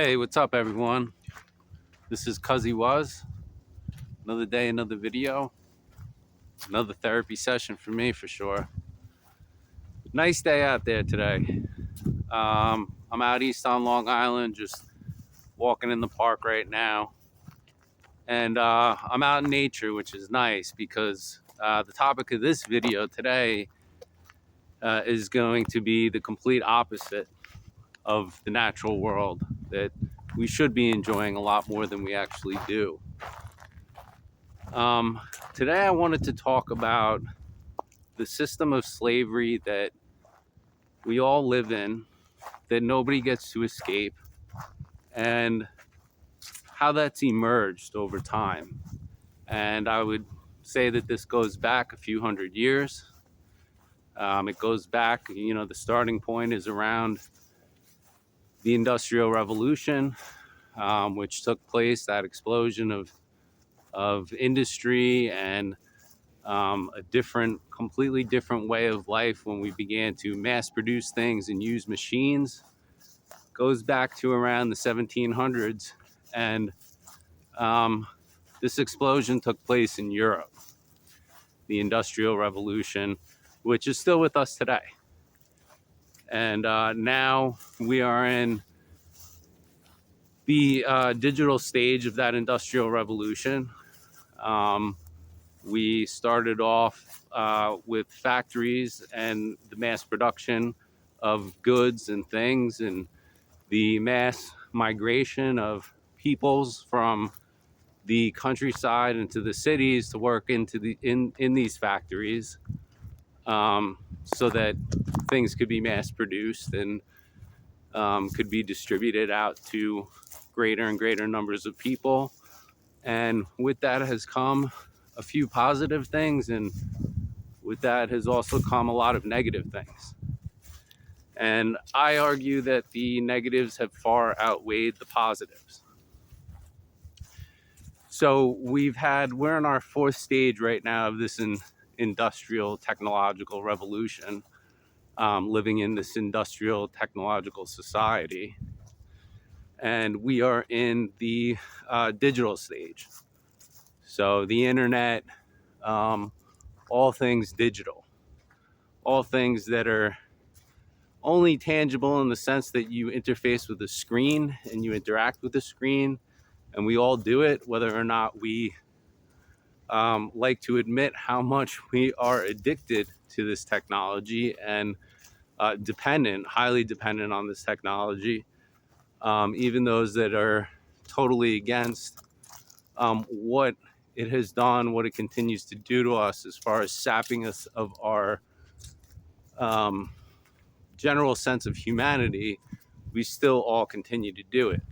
Hey, what's up, everyone? This is Cuzzy Was. Another day, another video, another therapy session for me for sure. Nice day out there today. I'm out east on Long Island, just walking in the park right now. And I'm out in nature, which is nice because the topic of this video today is going to be the complete opposite of the natural world that we should be enjoying a lot more than we actually do. Today I wanted to talk about the system of slavery that we all live in, that nobody gets to escape, and how that's emerged over time. And I would say that this goes back a few hundred years. It goes back, the starting point is around the Industrial Revolution, which took place, that explosion of industry and a completely different way of life when we began to mass produce things and use machines. Goes back to around the 1700s, and this explosion took place in Europe, the Industrial Revolution, which is still with us today. And now we are in the digital stage of that Industrial Revolution. We started off with factories and the mass production of goods and things, and the mass migration of peoples from the countryside into the cities to work in these factories, so that things could be mass produced and could be distributed out to greater and greater numbers of people. And with that has come a few positive things, and with that has also come a lot of negative things. And I argue that the negatives have far outweighed the positives. So we're in our fourth stage right now of this industrial technological revolution, living in this industrial technological society. And we are in the digital stage. So the internet, all things digital, all things that are only tangible in the sense that you interface with a screen and you interact with the screen, and we all do it, whether or not we like to admit how much we are addicted to this technology and highly dependent on this technology. Even those that are totally against what it has done, what it continues to do to us as far as sapping us of our general sense of humanity, we still all continue to do it.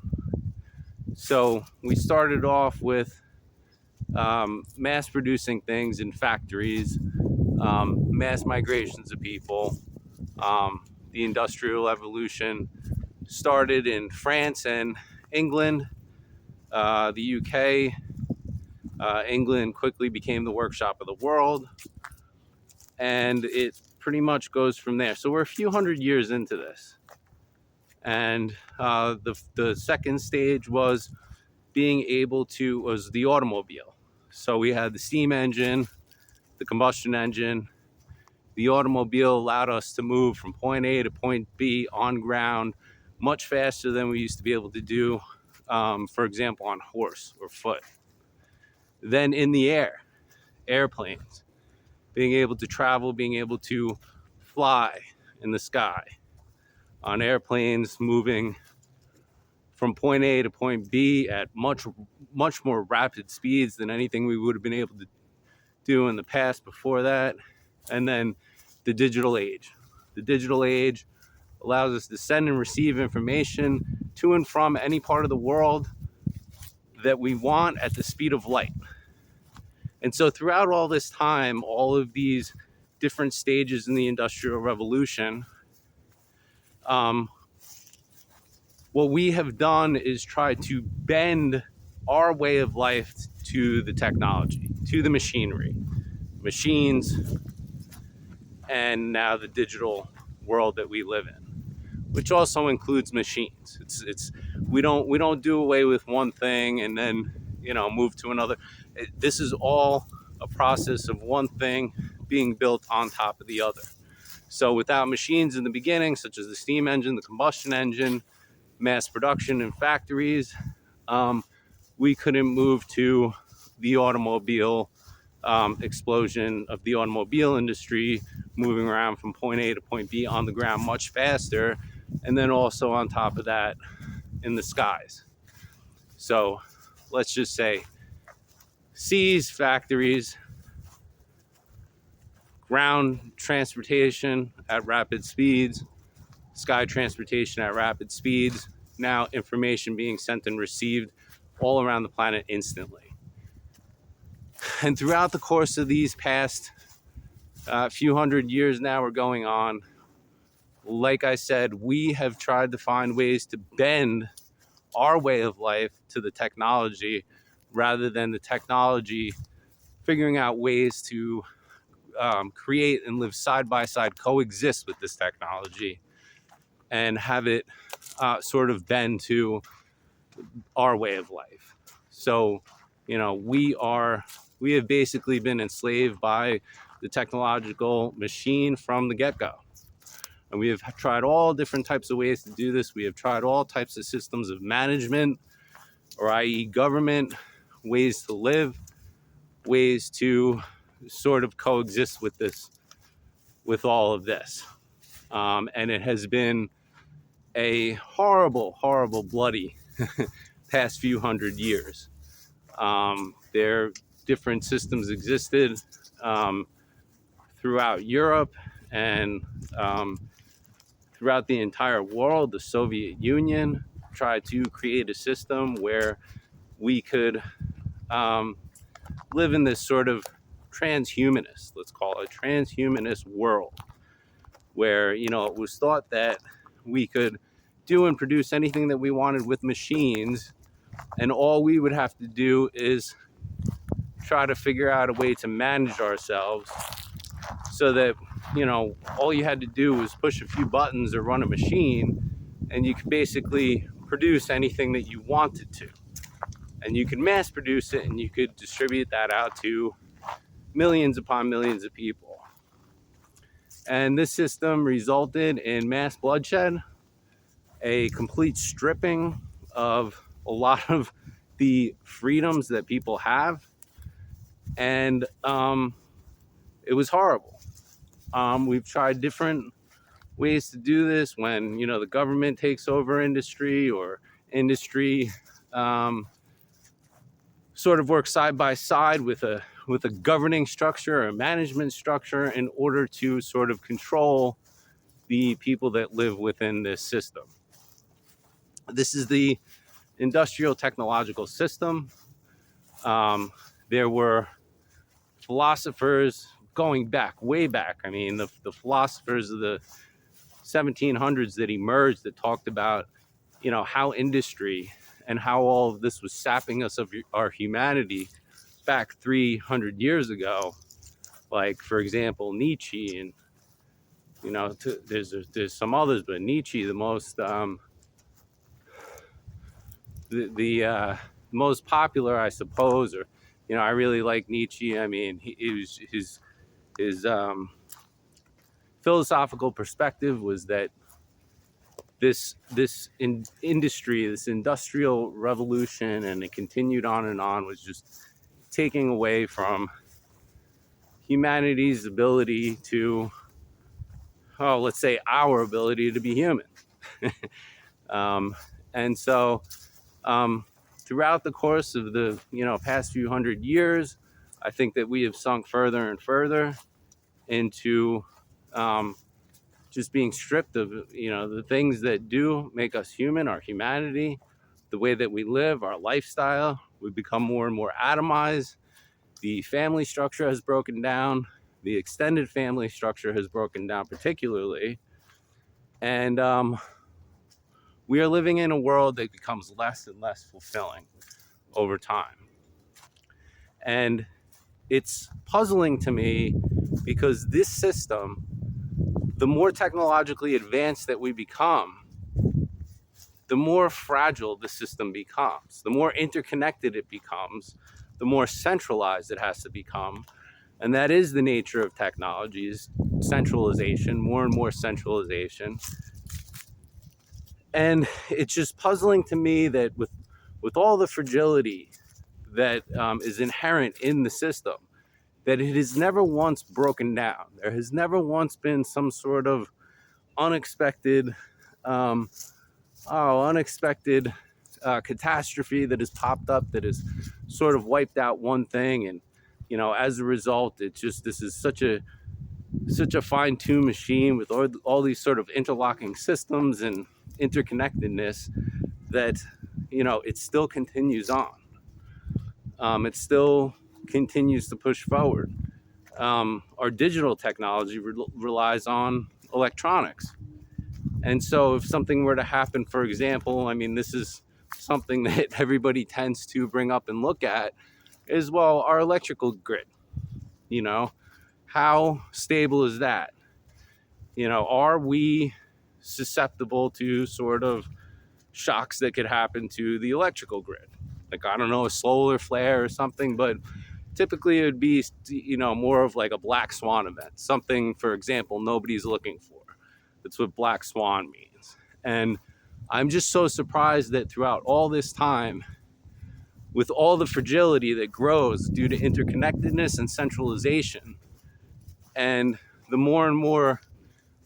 So we started off with mass producing things in factories, mass migrations of people. The Industrial Revolution started in France and England, the UK. England quickly became the workshop of the world, and it pretty much goes from there. So we're a few hundred years into this. And the second stage was the automobile. So we had the steam engine, the combustion engine. The automobile allowed us to move from point A to point B on ground much faster than we used to be able to do, for example, on horse or foot. Then in the air, airplanes, being able to travel, being able to fly in the sky on airplanes, moving from point A to point B at much more rapid speeds than anything we would have been able to do in the past before that. And then the digital age. The digital age allows us to send and receive information to and from any part of the world that we want at the speed of light. And so throughout all this time, all of these different stages in the Industrial Revolution, what we have done is try to bend our way of life to the technology, to the machinery, machines, and now the digital world that we live in, which also includes machines. It's we don't do away with one thing and then move to another. This is all a process of one thing being built on top of the other. So without machines in the beginning, such as the steam engine, the combustion engine, mass production in factories, we couldn't move to the automobile explosion of the automobile industry, moving around from point A to point B on the ground much faster, and then also on top of that in the skies. So let's just say seas, factories, ground transportation at rapid speeds, sky transportation at rapid speeds, now information being sent and received all around the planet instantly. And throughout the course of these past few hundred years now we're going on, like I said, we have tried to find ways to bend our way of life to the technology rather than the technology figuring out ways to create and live side by side, coexist with this technology and have it sort of bend to our way of life. So, we have basically been enslaved by the technological machine from the get-go. And we have tried all different types of ways to do this. We have tried all types of systems of management, or i.e. government, ways to live, ways to sort of coexist with this, with all of this. And it has been a horrible, horrible, bloody past few hundred years. There different systems existed throughout Europe and throughout the entire world. The Soviet Union tried to create a system where we could live in this sort of transhumanist, let's call it transhumanist world, where it was thought that we could do and produce anything that we wanted with machines, and all we would have to do is try to figure out a way to manage ourselves so that all you had to do was push a few buttons or run a machine, and you could basically produce anything that you wanted to, and you could mass produce it, and you could distribute that out to millions upon millions of people. And this system resulted in mass bloodshed, a complete stripping of a lot of the freedoms that people have, and it was horrible. We've tried different ways to do this when the government takes over industry, or industry sort of works side by side with a governing structure or a management structure in order to sort of control the people that live within this system. This is the industrial technological system. There were philosophers going back, way back. I mean, the philosophers of the 1700s that emerged that talked about, how industry and how all of this was sapping us of our humanity back 300 years ago. Like, for example, Nietzsche, and there's some others, but Nietzsche, the most the most popular, I suppose, or I really like Nietzsche. I mean, his philosophical perspective was that this industry, this industrial revolution, and it continued on and on, was just taking away from humanity's ability to, let's say, our ability to be human. And so throughout the course of the past few hundred years, I think that we have sunk further and further into just being stripped of the things that do make us human, our humanity, the way that we live, our lifestyle. We've become more and more atomized. The family structure has broken down. The extended family structure has broken down particularly. And we are living in a world that becomes less and less fulfilling over time. And it's puzzling to me because this system, the more technologically advanced that we become, the more fragile the system becomes. The more interconnected it becomes, the more centralized it has to become. And that is the nature of technology, is centralization, more and more centralization. And it's just puzzling to me that with all the fragility that is inherent in the system, that it has never once broken down. There has never once been some sort of unexpected catastrophe that has popped up that has sort of wiped out one thing. And as a result, this is such a fine-tuned machine with all these sort of interlocking systems and interconnectedness that it still continues on. It still continues to push forward. Our digital technology relies on electronics. And so if something were to happen, for example, I mean, this is something that everybody tends to bring up and look at, is, well, our electrical grid. How stable is that? Are we susceptible to sort of shocks that could happen to the electrical grid? Like, I don't know, a solar flare or something, but typically it would be, more of like a black swan event. Something, for example, nobody's looking for. That's what black swan means. And I'm just so surprised that throughout all this time, with all the fragility that grows due to interconnectedness and centralization, and the more and more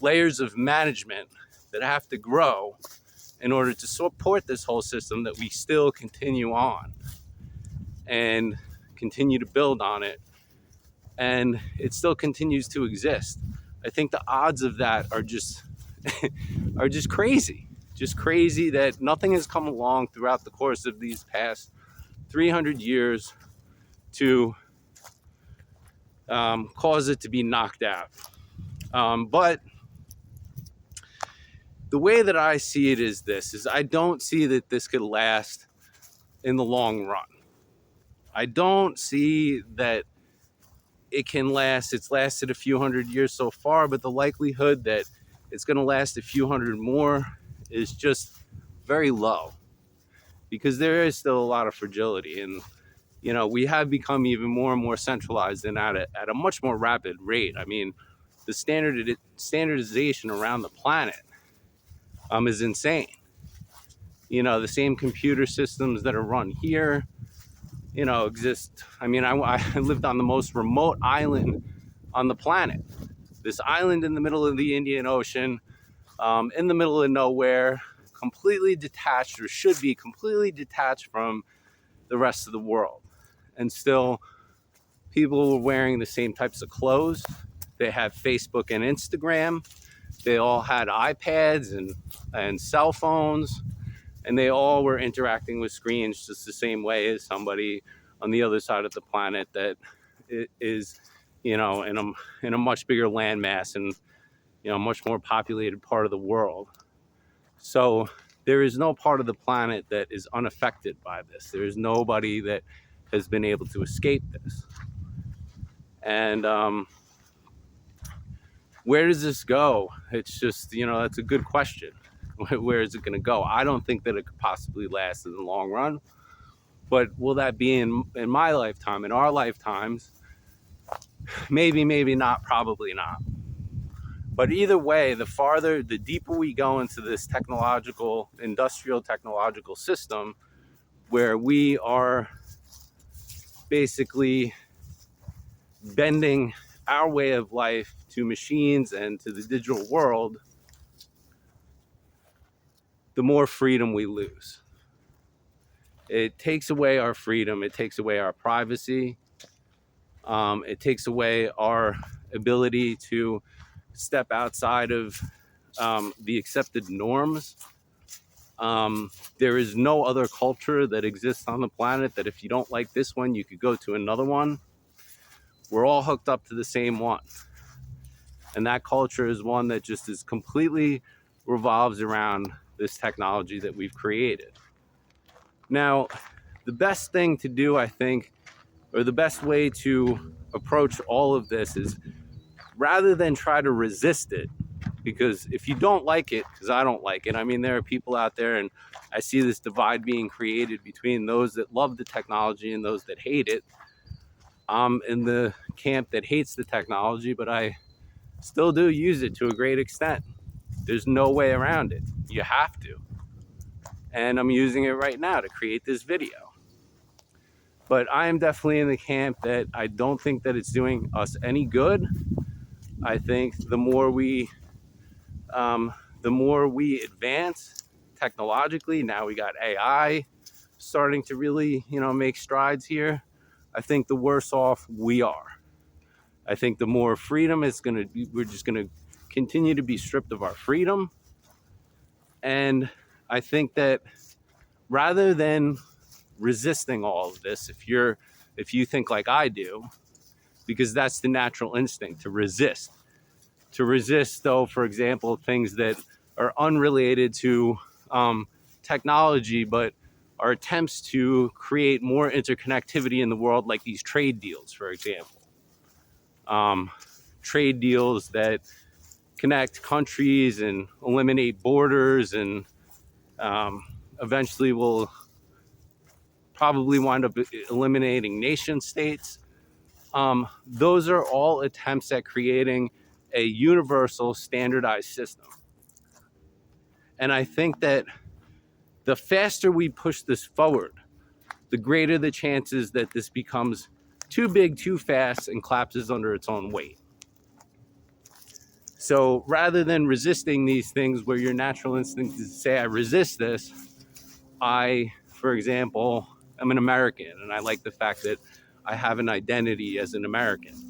layers of management that have to grow in order to support this whole system, that we still continue on and continue to build on it, and it still continues to exist. I think the odds of that are just crazy. Just crazy that nothing has come along throughout the course of these past 300 years to cause it to be knocked out. But the way that I see it is I don't see that this could last in the long run. I don't see that it can last. It's lasted a few hundred years so far, but the likelihood that it's going to last a few hundred more is just very low, because there is still a lot of fragility. And we have become even more and more centralized and at a much more rapid rate. I mean, the standardization around the planet is insane. The same computer systems that are run here, exist. I mean, I lived on the most remote island on the planet. This island in the middle of the Indian Ocean, in the middle of nowhere, completely detached, or should be completely detached from the rest of the world. And still, people were wearing the same types of clothes. They had Facebook and Instagram. They all had iPads and cell phones, and they all were interacting with screens just the same way as somebody on the other side of the planet that is, in a much bigger landmass and, much more populated part of the world. So there is no part of the planet that is unaffected by this. There is nobody that has been able to escape this. And where does this go? It's just, that's a good question. Where is it going to go? I don't think that it could possibly last in the long run. But will that be in my lifetime, in our lifetimes? Maybe, maybe not, probably not. But either way, the deeper we go into this industrial technological system, where we are basically bending our way of life to machines and to the digital world, the more freedom we lose. It takes away our freedom. It takes away our privacy. It takes away our ability to step outside of the accepted norms. There is no other culture that exists on the planet that if you don't like this one, you could go to another one. We're all hooked up to the same one. And that culture is one that just is completely revolves around this technology that we've created. Now, the best thing to do, I think, or the best way to approach all of this is, rather than try to resist it, Because if you don't like it, because I don't like it, I mean, there are people out there, and I see this divide being created between those that love the technology and those that hate it. I'm in the camp that hates the technology, but I still do use it to a great extent. There's no way around it. You have to. And I'm using it right now to create this video. But I am definitely in the camp that I don't think that it's doing us any good. I think the more we advance technologically, now we got AI starting to really, make strides here. I think the worse off we are. I think the more freedom is going to be, we're just going to continue to be stripped of our freedom. And I think that rather than resisting all of this, if you think like I do, because that's the natural instinct, to resist. To resist, though, for example, things that are unrelated to technology, but are attempts to create more interconnectivity in the world, like these trade deals, for example. Trade deals that connect countries and eliminate borders, and eventually will probably wind up eliminating nation states. Those are all attempts at creating a universal standardized system. And I think that the faster we push this forward, the greater the chances that this becomes too big, too fast, and collapses under its own weight. So rather than resisting these things where your natural instinct is to say, I resist this, for example, I'm an American, and I like the fact that I have an identity as an American.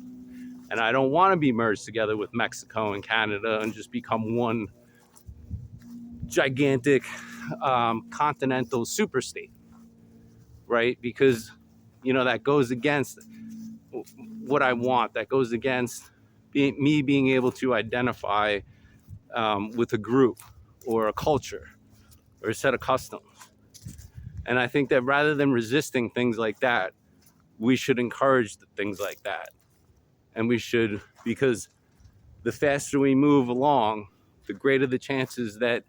And I don't want to be merged together with Mexico and Canada and just become one gigantic continental superstate, right? Because, that goes against what I want. That goes against me being able to identify with a group or a culture or a set of customs. And I think that rather than resisting things like that, we should encourage things like that. And we should, because the faster we move along, the greater the chances that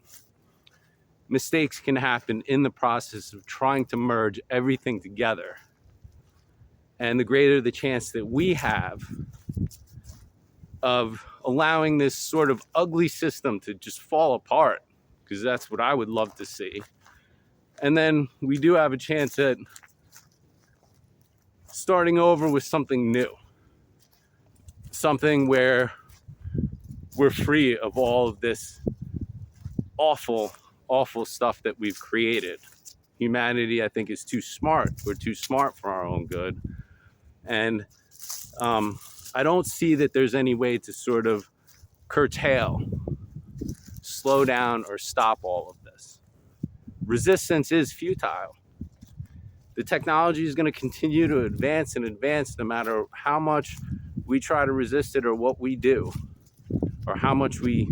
mistakes can happen in the process of trying to merge everything together. And the greater the chance that we have of allowing this sort of ugly system to just fall apart, because that's what I would love to see. And then we do have a chance at starting over with something new. Something where we're free of all of this awful, awful stuff that we've created. Humanity, I think, is too smart. We're too smart for our own good. And I don't see that there's any way to sort of curtail, slow down, or stop all of this. Resistance is futile. The technology is going to continue to advance and advance no matter how much we try to resist it or what we do, or how much we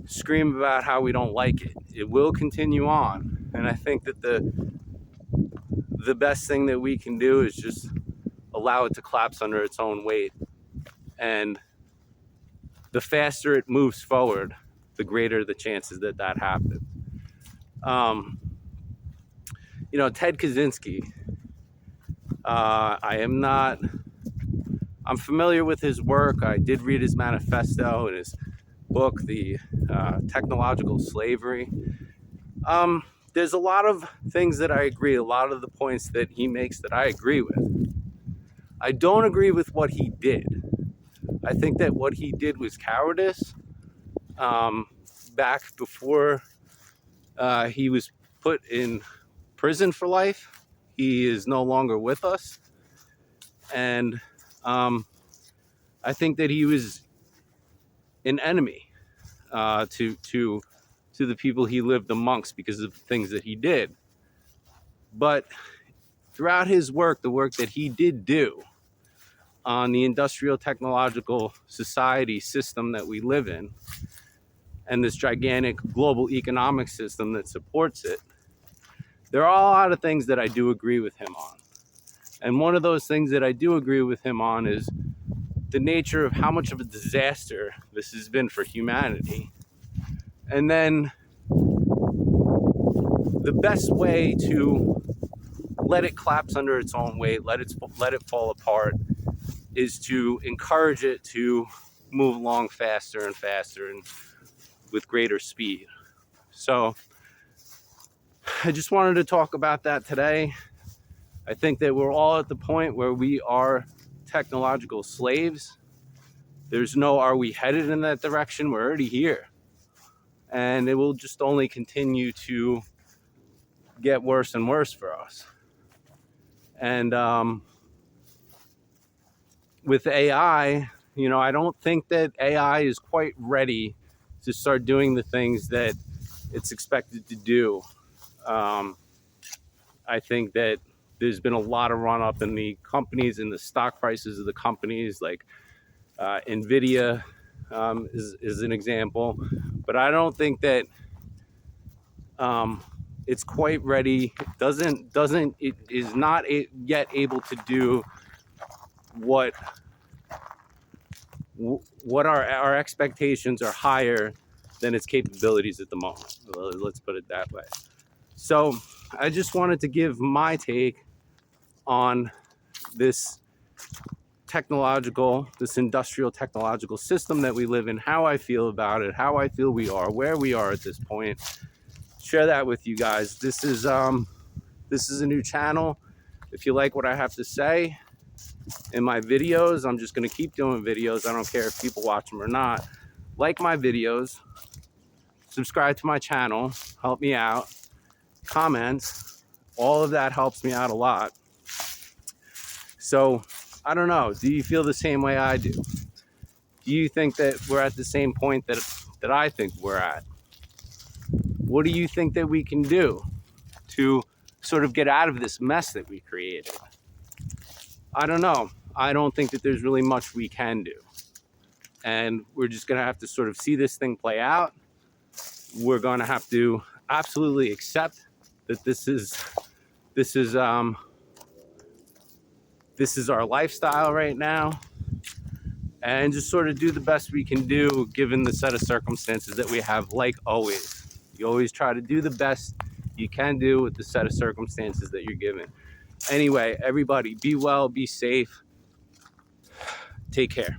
scream about how we don't like it. It will continue on. And I think that the best thing that we can do is just allow it to collapse under its own weight. And the faster it moves forward, the greater the chances that happens. Ted Kaczynski, I'm familiar with his work. I did read his manifesto and his book, The Technological Slavery. There's a lot of things that I agree, a lot of the points that he makes that I agree with. I don't agree with what he did. I think that what he did was cowardice. Back before he was put in prison for life, he is no longer with us. And I think that he was an enemy to the people he lived amongst because of the things that he did. But throughout his work, the work that he did do on the industrial technological society system that we live in, and this gigantic global economic system that supports it, there are a lot of things that I do agree with him on. And one of those things that I do agree with him on is the nature of how much of a disaster this has been for humanity. And then the best way to let it collapse under its own weight, let it fall apart, is to encourage it to move along faster and faster and with greater speed. So I just wanted to talk about that today. I think that we're all at the point where we are technological slaves. There's no, are we headed in that direction? We're already here. And it will just only continue to get worse and worse for us. And with AI, you know, I don't think that AI is quite ready to start doing the things that it's expected to do. I think that there's been a lot of run up in the companies and the stock prices of the companies, like NVIDIA is an example. But I don't think that it's quite ready. It is not yet able to do what our expectations are higher than its capabilities at the moment. Let's put it that way. So I just wanted to give my take on this industrial technological system that we live in, how I feel about it, how I feel we are, where we are at this point. Share that with you guys. This is a new channel. If you like what I have to say in my videos, I'm just going to keep doing videos. I don't care if people watch them or not. Like my videos, subscribe to my channel, help me out, comments, all of that helps me out a lot. So I don't know, do you feel the same way I do? Do you think that we're at the same point that I think we're at? What do you think that we can do to sort of get out of this mess that we created? I don't know. I don't think that there's really much we can do. And we're just going to have to sort of see this thing play out. We're going to have to absolutely accept that this is our lifestyle right now, and just sort of do the best we can do given the set of circumstances that we have. Like always, you always try to do the best you can do with the set of circumstances that you're given. Anyway, everybody, be well, be safe, take care.